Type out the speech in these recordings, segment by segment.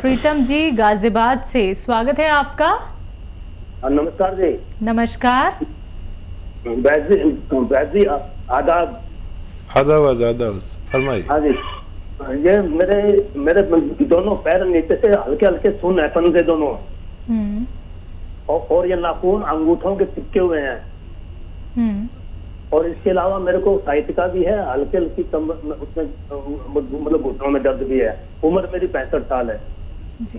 प्रीतम जी गाजियाबाद से स्वागत है आपका। नमस्कार जी। नमस्कार। वैद जी आदाब। आदाब फरमाइए। हाँ जी, ये मेरे दोनों पैर नीचे से हल्के हल्के सुन है, पंजे दोनों, और ये नाखून अंगूठों के चिपके हुए हैं। और इसके अलावा मेरे को साहित्य भी है, हल्की हल्की कमर में, उसमें मतलब घुटनों में दर्द भी है। उम्र मेरी 65 साल है जी।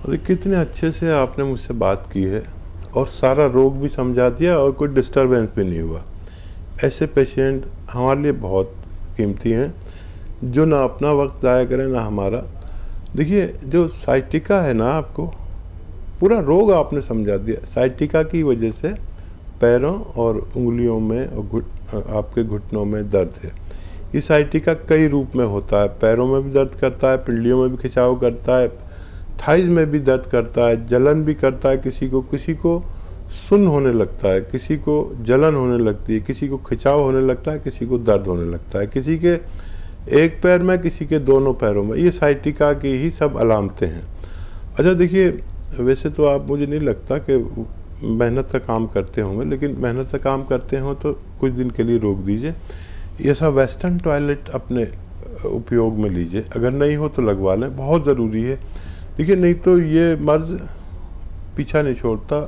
और कितने अच्छे से आपने मुझसे बात की है और सारा रोग भी समझा दिया और कोई डिस्टरबेंस भी नहीं हुआ। ऐसे पेशेंट हमारे लिए बहुत कीमती हैं, जो ना अपना वक्त ज़ाया करें ना हमारा। देखिए, जो साइटिका है ना, आपको पूरा रोग आपने समझा दिया। साइटिका की वजह से पैरों और उंगलियों में और आपके घुटनों में दर्द है। ये साइटिका कई रूप में होता है। पैरों में भी दर्द करता है, पिंडलियों में भी खिंचाव करता है, थाइज में भी दर्द करता है, जलन भी करता है। किसी को सुन्न होने लगता है, किसी को जलन होने लगती है, किसी को खिंचाव होने लगता है, किसी को दर्द होने लगता है, किसी के एक पैर में, किसी के दोनों पैरों में। ये साइटिका की ही सब अलामतें हैं। अच्छा देखिए, वैसे तो आप, मुझे नहीं लगता कि मेहनत का काम करते होंगे, लेकिन मेहनत का काम करते हो तो कुछ दिन के लिए रोक दीजिए। ये सब वेस्टर्न टॉयलेट अपने उपयोग में लीजिए, अगर नहीं हो तो लगवा लें, बहुत ज़रूरी है। देखिए, नहीं तो ये मर्ज़ पीछा नहीं छोड़ता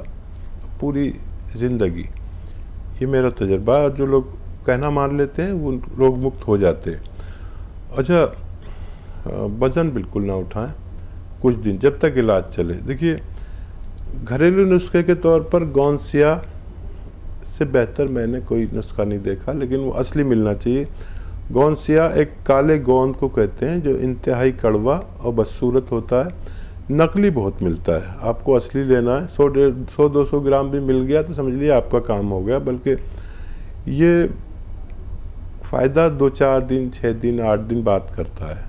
पूरी ज़िंदगी। ये मेरा तजर्बा है। जो लोग कहना मान लेते हैं वो रोग मुक्त हो जाते हैं। अच्छा, वज़न बिल्कुल ना उठाएं कुछ दिन, जब तक इलाज चले। देखिए, घरेलू नुस्खे के तौर पर गौनसिया से बेहतर मैंने कोई नुस्खा नहीं देखा, लेकिन वो असली मिलना चाहिए। गौनसिया एक काले गोंद को कहते हैं, जो इंतहाई कड़वा और बदसूरत होता है। नकली बहुत मिलता है, आपको असली लेना है। 100-200 ग्राम भी मिल गया तो समझ लिए आपका काम हो गया। बल्कि ये फ़ायदा 2-4 दिन, 6 दिन, 8 दिन बाद करता है।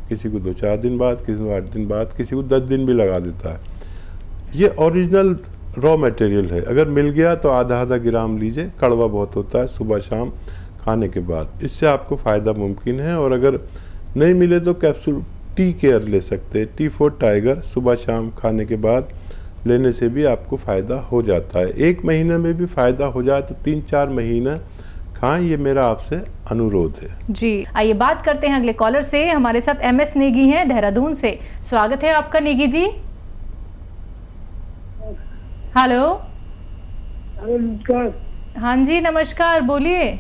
किसी को 2-4 दिन बाद, किसी को 8 दिन बाद, किसी को 10 दिन भी लगा देता है। ये ओरिजिनल रॉ मटेरियल है। अगर मिल गया तो आधा ग्राम लीजिए। कड़वा बहुत होता है, सुबह शाम खाने के बाद, इससे आपको फ़ायदा मुमकिन है। और अगर नहीं मिले तो कैप्सूल टी केयर ले सकते हैं, टी फॉर टाइगर, सुबह शाम खाने के बाद लेने से भी आपको फ़ायदा हो जाता है। 1 महीने में भी फ़ायदा हो जाए तो 3-4 महीने खाएं, ये मेरा आपसे अनुरोध है जी। आइए बात करते हैं अगले कॉलर से। हमारे साथ MS नेगी हैं देहरादून से। स्वागत है आपका नेगी जी। हेलो। नमस्कार। हाँ जी नमस्कार, बोलिए।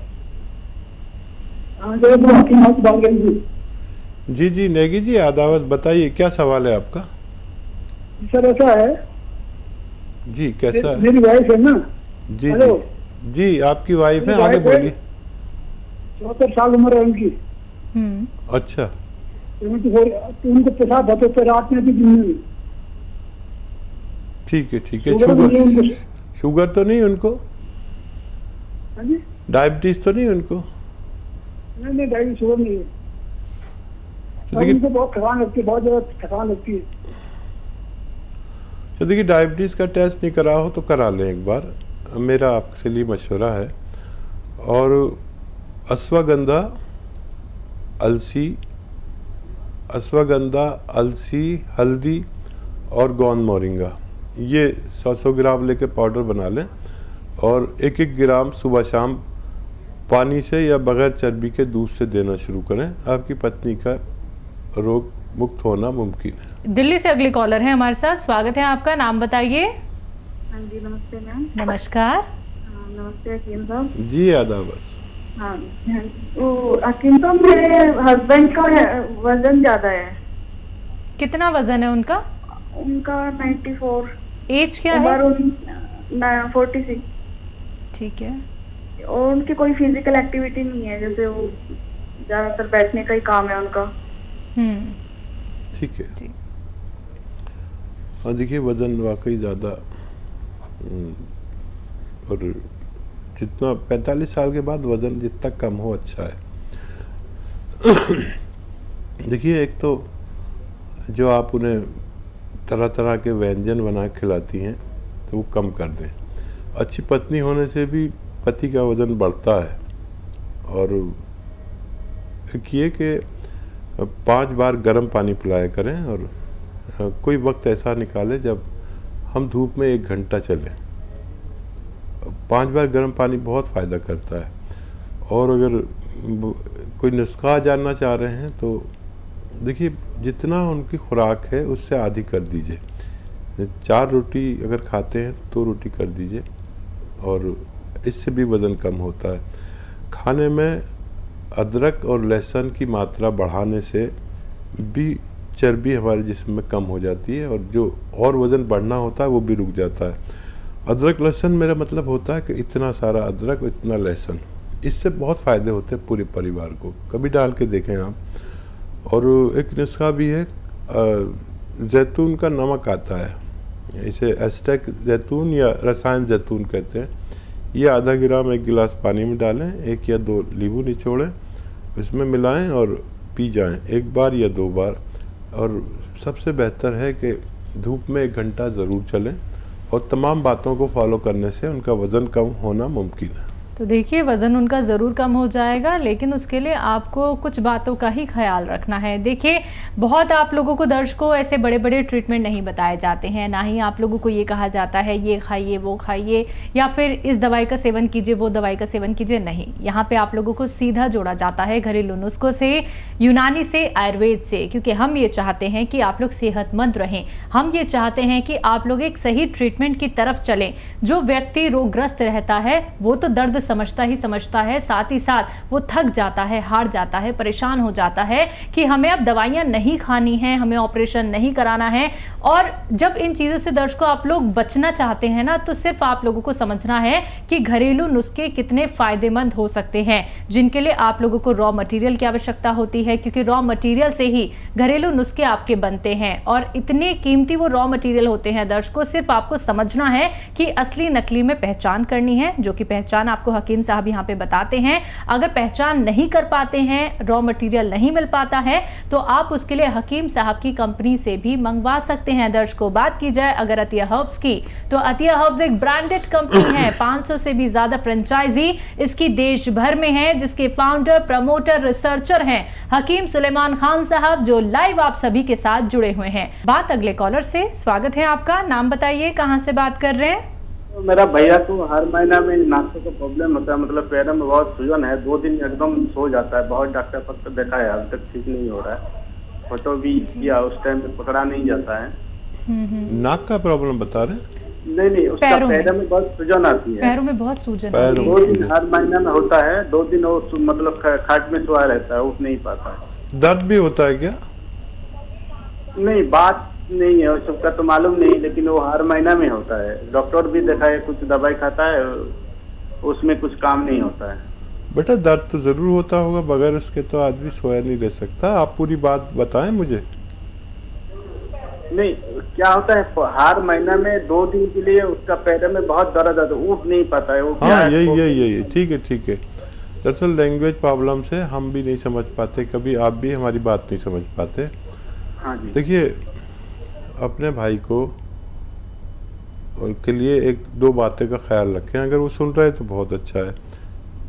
जी नेगी जी, आदावत, बताइए क्या सवाल है आपका। सर ऐसा है जी, कैसा है? मेरी वाइफ है ना। जी जी, आपकी वाइफ है, आगे बोलिए। 74 साल उम्र है उनकी। अच्छा, उनको पेशाब होते थे रात में भी, दिन में भी। ठीक है। शुगर तो नहीं उनको? डायबिटीज तो नहीं उनको? नहीं, डायबिटीज शुगर नहीं है। उनको बहुत थकान लगती है, बहुत ज़्यादा थकान लगती है। तो देखिए, डायबिटीज़ का टेस्ट नहीं करा हो तो करा लें एक बार, मेरा आपके लिए मशवरा है। और अश्वगंधा, अलसी, हल्दी और गोंद मोरिंगा, ये 100 ग्राम लेके पाउडर बना लें और 1 ग्राम सुबह शाम पानी से या बगैर चर्बी के दूध से देना शुरू करें। आपकी पत्नी का रोग मुक्त होना मुमकिन है। दिल्ली से अगली कॉलर है हमारे साथ। स्वागत है आपका, नाम बताइए। हाँ जी, नमस्ते मैम। नमस्कार। नमस्ते हकीम साहब जी, आदाब। हाँ, तो हकीम साहब, मेरे हस्बैंड का वजन ज्यादा है। कितना वजन है उनका? उनका 94। एज क्या है? 46। ठीक है। और उनकी कोई फिजिकल एक्टिविटी नहीं है, जैसे वो ज्यादातर बैठने का ही काम है उनका। ठीक है। और देखिए, वजन वाकई ज़्यादा, और जितना 45 साल के बाद वज़न जितना कम हो अच्छा है। देखिए, एक तो जो आप उन्हें तरह तरह के व्यंजन बना के खिलाती हैं तो वो कम कर दें। अच्छी पत्नी होने से भी पति का वज़न बढ़ता है। और एक ये कि 5 बार गर्म पानी पिलाया करें और कोई वक्त ऐसा निकालें जब हम धूप में 1 घंटा चलें। 5 बार गर्म पानी बहुत फ़ायदा करता है। और अगर कोई नुस्खा जानना चाह रहे हैं तो देखिए, जितना उनकी खुराक है उससे आधी कर दीजिए। 4 रोटी अगर खाते हैं तो 2 रोटी कर दीजिए और इससे भी वज़न कम होता है। खाने में अदरक और लहसुन की मात्रा बढ़ाने से भी चर्बी हमारे जिस्म में कम हो जाती है और जो और वज़न बढ़ना होता है वो भी रुक जाता है। अदरक लहसुन मेरा मतलब होता है कि इतना सारा अदरक, इतना लहसुन, इससे बहुत फ़ायदे होते हैं पूरे परिवार को। कभी डाल के देखें आप। और एक नुस्खा भी है, जैतून का नमक आता है, इसे एस्टेक जैतून या रसायन जैतून कहते हैं। ये आधा ग्राम 1 गिलास पानी में डालें, 1 या 2 नींबू निचोड़ें, उसमें मिलाएं और पी जाएं 1 बार या 2 बार। और सबसे बेहतर है कि धूप में 1 घंटा ज़रूर चलें और तमाम बातों को फॉलो करने से उनका वज़न कम होना मुमकिन है। तो देखिए, वज़न उनका ज़रूर कम हो जाएगा, लेकिन उसके लिए आपको कुछ बातों का ही ख्याल रखना है। देखिए, बहुत आप लोगों को, दर्शकों, ऐसे बड़े बड़े ट्रीटमेंट नहीं बताए जाते हैं, ना ही आप लोगों को ये कहा जाता है ये खाइए वो खाइए या फिर इस दवाई का सेवन कीजिए वो दवाई का सेवन कीजिए। नहीं, यहाँ पे आप लोगों को सीधा जोड़ा जाता है घरेलू नुस्खों से, यूनानी से, आयुर्वेद से, क्योंकि हम ये चाहते हैं कि आप लोग सेहतमंद रहें। हम ये चाहते हैं कि आप लोग एक सही ट्रीटमेंट की तरफ चलें। जो व्यक्ति रोगग्रस्त रहता है वो तो दर्द समझता है, साथ ही साथ वो थक जाता है, हार जाता है, परेशान हो जाता है कि हमें अब दवाइयां नहीं खानी है, हमें ऑपरेशन नहीं कराना है। और जब इन चीज़ों से दर्शकों आप लोग बचना चाहते हैं ना, तो सिर्फ आप लोगों को समझना है कि घरेलू नुस्खे कितने फायदेमंद हो सकते हैं, जिनके लिए आप लोगों को रॉ मटेरियल की आवश्यकता होती है, क्योंकि रॉ मटेरियल से ही घरेलू नुस्खे आपके बनते हैं और इतने कीमती वो रॉ मटेरियल होते हैं। दर्शकों, सिर्फ आपको समझना है कि असली नकली में पहचान करनी है, जो कि पहचान आपको हकीम साहब यहाँ पे बताते हैं। अगर पहचान नहीं कर पाते हैं, रॉ मटेरियल नहीं मिल पाता है, तो आप उसके लिए हकीम साहब की कंपनी से भी मंगवा सकते हैं। दर्शकों, बात की जाए अगर अतिया हर्ब्स की, तो अतिया हर्ब्स एक ब्रांडेड कंपनी है। 500 से भी ज्यादा फ्रेंचाइजी इसकी देश भर में है, जिसके फाउंडर, प्रमोटर, रिसर्चर हैं हकीम सुलेमान खान साहब, जो लाइव आप सभी के साथ जुड़े हुए हैं। बात अगले कॉलर से। स्वागत है आपका, नाम बताइए, कहां से बात कर रहे हैं? मेरा भैया को हर महीना में नाश्ते का प्रॉब्लम होता है, मतलब पैरों में बहुत सूजन है, 2 दिन एकदम सो जाता है। बहुत डॉक्टर पर देखा है, अभी तक ठीक नहीं हो रहा है। फोटो भी किया, उस टाइम में पकड़ा नहीं जाता है। नाक का प्रॉब्लम बता रहे हैं? नहीं, उसका पैरों में बहुत सूजन आती है। पैरों में बहुत सूजन, 2 दिन हर महीना में होता है। 2 दिन वो मतलब खाट में सोया रहता है, उठ नहीं पाता है। दर्द भी होता है क्या? नहीं, बात नहीं है सबका तो मालूम नहीं, लेकिन वो हर महीना में होता है। डॉक्टर भी देखा है, कुछ दवाई खाता है, उसमें कुछ काम नहीं होता है। बेटा, दर्द तो जरूर होता होगा, बगैर उसके तो आदमी सोया नहीं रह सकता। आप पूरी बात बताएं मुझे। नहीं, क्या होता है, हर महीना में 2 दिन के लिए उसका पैर में बहुत दर्द आता है, उठ नहीं पाता है वो। हाँ, यही ठीक है। दरअसल लैंग्वेज प्रॉब्लम से हम भी नहीं समझ पाते, कभी आप भी हमारी बात नहीं समझ पाते। हाँ जी। देखिए, अपने भाई को और के लिए 1-2 बातें का ख्याल रखें। अगर वो सुन रहे हैं तो बहुत अच्छा है।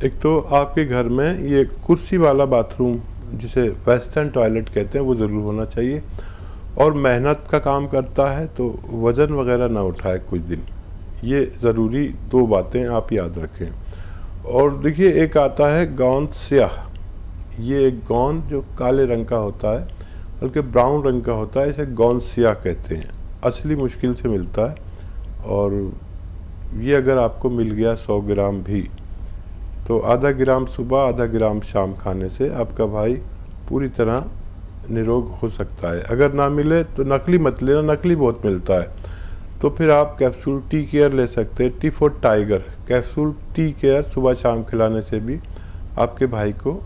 एक तो आपके घर में ये कुर्सी वाला बाथरूम, जिसे वेस्टर्न टॉयलेट कहते हैं, वो ज़रूर होना चाहिए। और मेहनत का काम करता है तो वज़न वगैरह ना उठाए कुछ दिन, ये ज़रूरी 2 बातें आप याद रखें। और देखिए, एक आता है गोंद स्याह। ये एक गोंद जो काले रंग का होता है, बल्कि ब्राउन रंग का होता है, इसे गोंद स्याह कहते हैं। असली मुश्किल से मिलता है और ये अगर आपको मिल गया 100 ग्राम भी, तो आधा ग्राम सुबह, आधा ग्राम शाम खाने से आपका भाई पूरी तरह निरोग हो सकता है। अगर ना मिले तो नकली मत लेना, नकली बहुत मिलता है। तो फिर आप कैप्सूल टी केयर ले सकते हैं, T for tiger capsule tea care सुबह शाम खिलाने से भी आपके भाई को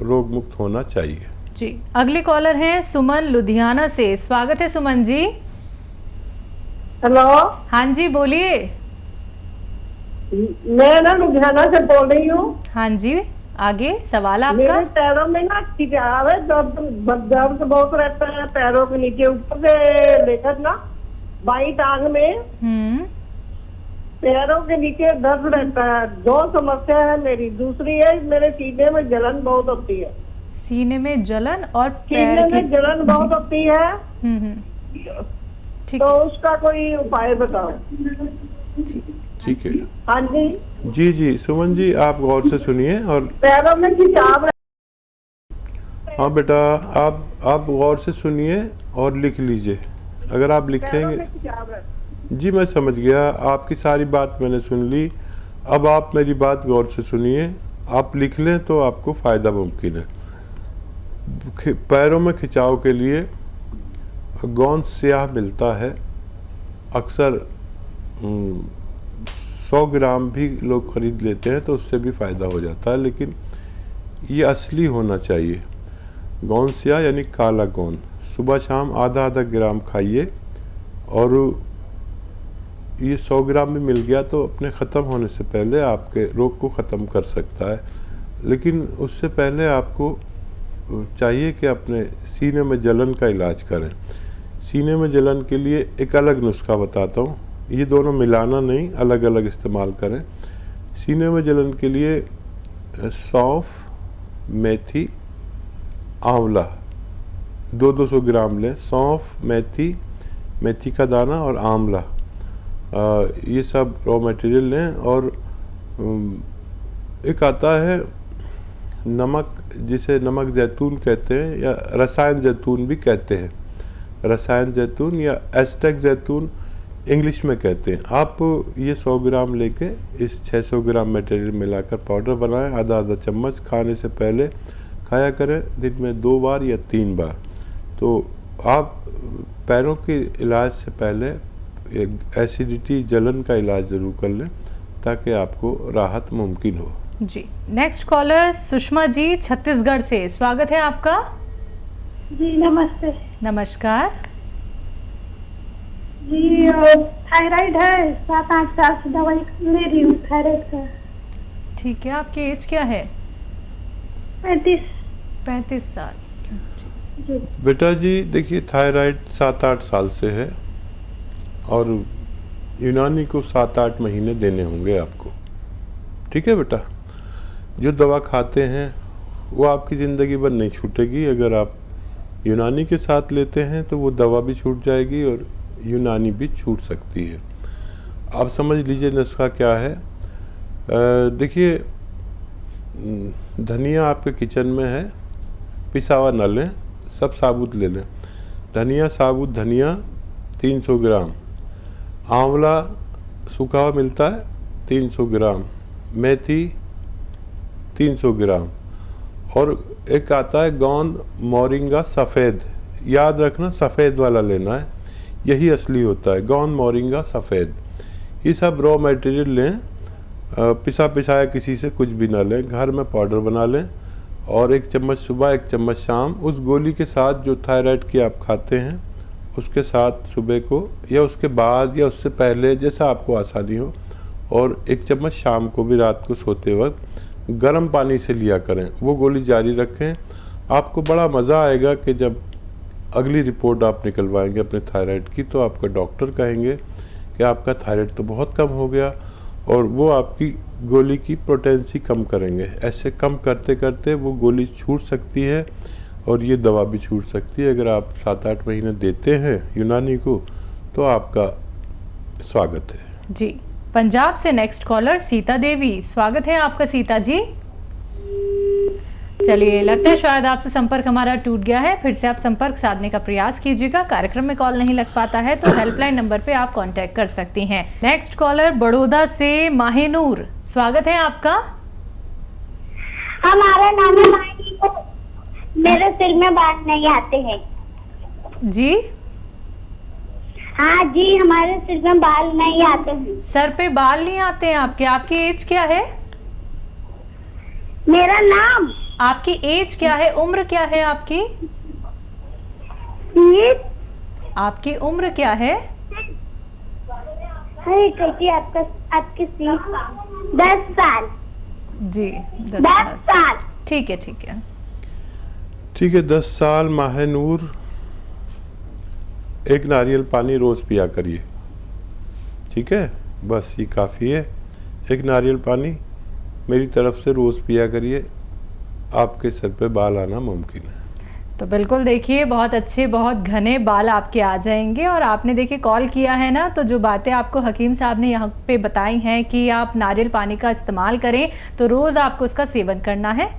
रोग मुक्त होना चाहिए। जी, अगले कॉलर हैं सुमन लुधियाना से। स्वागत है सुमन जी। हेलो। हाँ जी, बोलिए। मैं ना लुधियाना से बोल रही हूँ। हाँ जी, आगे सवाल आपका। मेरे पैरों में ना दर्द बहुत रहता है, पैरों के नीचे ऊपर से लेकर ना बाई टांग में पैरों के नीचे दर्द रहता है। 2 समस्या है मेरी। दूसरी है, मेरे सीने में जलन बहुत होती है। सीने में जलन और सीने पैर में जलन बहुत होती है, ठीक तो उसका कोई उपाय बताओ। ठीक है। हाँ जी। जी जी सुमन जी, आप गौर से सुनिए और पैरों में खिंचाव। हाँ बेटा, आप गौर से सुनिए और लिख लीजिए। अगर आप लिखेंगे। जी मैं समझ गया, आपकी सारी बात मैंने सुन ली। अब आप मेरी बात गौर से सुनिए, आप लिख लें तो आपको फ़ायदा मुमकिन है। पैरों में खिंचाव के लिए गोंद स्याह मिलता है, अक्सर 100 ग्राम भी लोग खरीद लेते हैं तो उससे भी फ़ायदा हो जाता है, लेकिन ये असली होना चाहिए। गोंद स्याह यानी काला गोंद, सुबह शाम आधा आधा ग्राम खाइए। और ये 100 ग्राम भी मिल गया तो अपने ख़त्म होने से पहले आपके रोग को ख़त्म कर सकता है। लेकिन उससे पहले आपको चाहिए कि अपने सीने में जलन का इलाज करें। सीने में जलन के लिए एक अलग नुस्खा बताता हूँ, ये दोनों मिलाना नहीं, अलग अलग इस्तेमाल करें। सीने में जलन के लिए सौंफ, मेथी, आंवला 200 ग्राम लें। सौंफ, मेथी का दाना और आंवला, ये सब रॉ मटेरियल लें। और एक आता है नमक, जिसे नमक जैतून कहते हैं या रसायन जैतून भी कहते हैं, रसायन जैतून या एस्टेक जैतून इंग्लिश में कहते हैं। आप ये 100 ग्राम लेके इस 600 ग्राम मटेरियल मिलाकर पाउडर बनाएं, आधा आधा चम्मच खाने से पहले खाया करें, दिन में 2 बार या 3 बार। तो आप पैरों के इलाज से पहले एसिडिटी जलन का इलाज ज़रूर कर लें ताकि आपको राहत मुमकिन हो। जी नेक्स्ट कॉलर सुषमा जी छत्तीसगढ़ से, स्वागत है आपका। जी नमस्ते। नमस्कार जी, थायराइड है, 7-8 साल से दवाई ले रही हूँ थायराइड का। ठीक है, आपकी एज क्या है? 35 साल। जी बेटा जी देखिए, थायराइड 7-8 साल से है और यूनानी को 7-8 महीने देने होंगे आपको। ठीक है बेटा, जो दवा खाते हैं वो आपकी ज़िंदगी भर नहीं छूटेगी। अगर आप यूनानी के साथ लेते हैं तो वो दवा भी छूट जाएगी और यूनानी भी छूट सकती है। आप समझ लीजिए नुस्खा क्या है। देखिए, धनिया आपके किचन में है, पिसा हुआ न लें, सब साबुत ले लें। धनिया, साबुत धनिया 300 ग्राम, आंवला सूखा हुआ मिलता है 300 ग्राम, मेथी 300 ग्राम, और एक आता है गोंद मोरिंगा सफ़ेद, याद रखना सफ़ेद वाला लेना है, यही असली होता है गोंद मोरिंगा सफ़ेद। ये सब रॉ मटेरियल लें, पिसा पिसाया किसी से कुछ भी ना लें, घर में पाउडर बना लें और 1 चम्मच सुबह 1 चम्मच शाम उस गोली के साथ जो थायराइड की आप खाते हैं उसके साथ सुबह को या उसके बाद या उससे पहले जैसा आपको आसानी हो, और 1 चम्मच शाम को भी रात को सोते वक्त गर्म पानी से लिया करें। वो गोली जारी रखें। आपको बड़ा मज़ा आएगा कि जब अगली रिपोर्ट आप निकलवाएंगे अपने थायराइड की तो आपका डॉक्टर कहेंगे कि आपका थायराइड तो बहुत कम हो गया, और वो आपकी गोली की पोटेंसी कम करेंगे। ऐसे कम करते करते वो गोली छूट सकती है और ये दवा भी छूट सकती है। अगर आप 7-8 महीने देते हैं यूनानी को तो आपका स्वागत है। जी पंजाब से नेक्स्ट कॉलर सीता देवी, स्वागत है आपका सीता जी। चलिए, लगता है शायद आपसे संपर्क हमारा टूट गया है, फिर से आप संपर्क साधने का प्रयास कीजिएगा। कार्यक्रम में कॉल नहीं लग पाता है तो हेल्पलाइन नंबर पे आप कांटेक्ट कर सकती हैं। नेक्स्ट कॉलर बड़ौदा से माहिनूर, स्वागत है आपका। हमारा नाम है माहिनूर, मेरे सिर में बाल नहीं आते हैं। जी हाँ जी, हमारे सिर में बाल नहीं आते हैं। सर पे बाल नहीं आते हैं आपके? आपकी एज क्या है? मेरा नाम, आपकी एज क्या है, उम्र क्या है आपकी? आपकी उम्र क्या है? अरे कैसी आपकी 10 साल। जी 10 साल। ठीक है ठीक है ठीक है, 10 साल माहिनूर। एक नारियल पानी रोज़ पिया करिए, ठीक है, बस ये काफ़ी है। एक नारियल पानी मेरी तरफ से रोज़ पिया करिए। आपके सर पे बाल आना मुमकिन है। तो बिल्कुल देखिए, बहुत अच्छे, बहुत घने बाल आपके आ जाएंगे। और आपने देखिए कॉल किया है ना, तो जो बातें आपको हकीम साहब ने यहाँ पे बताई हैं कि आप नारियल पानी का इस्तेमाल करें, तो रोज़ आपको उसका सेवन करना है।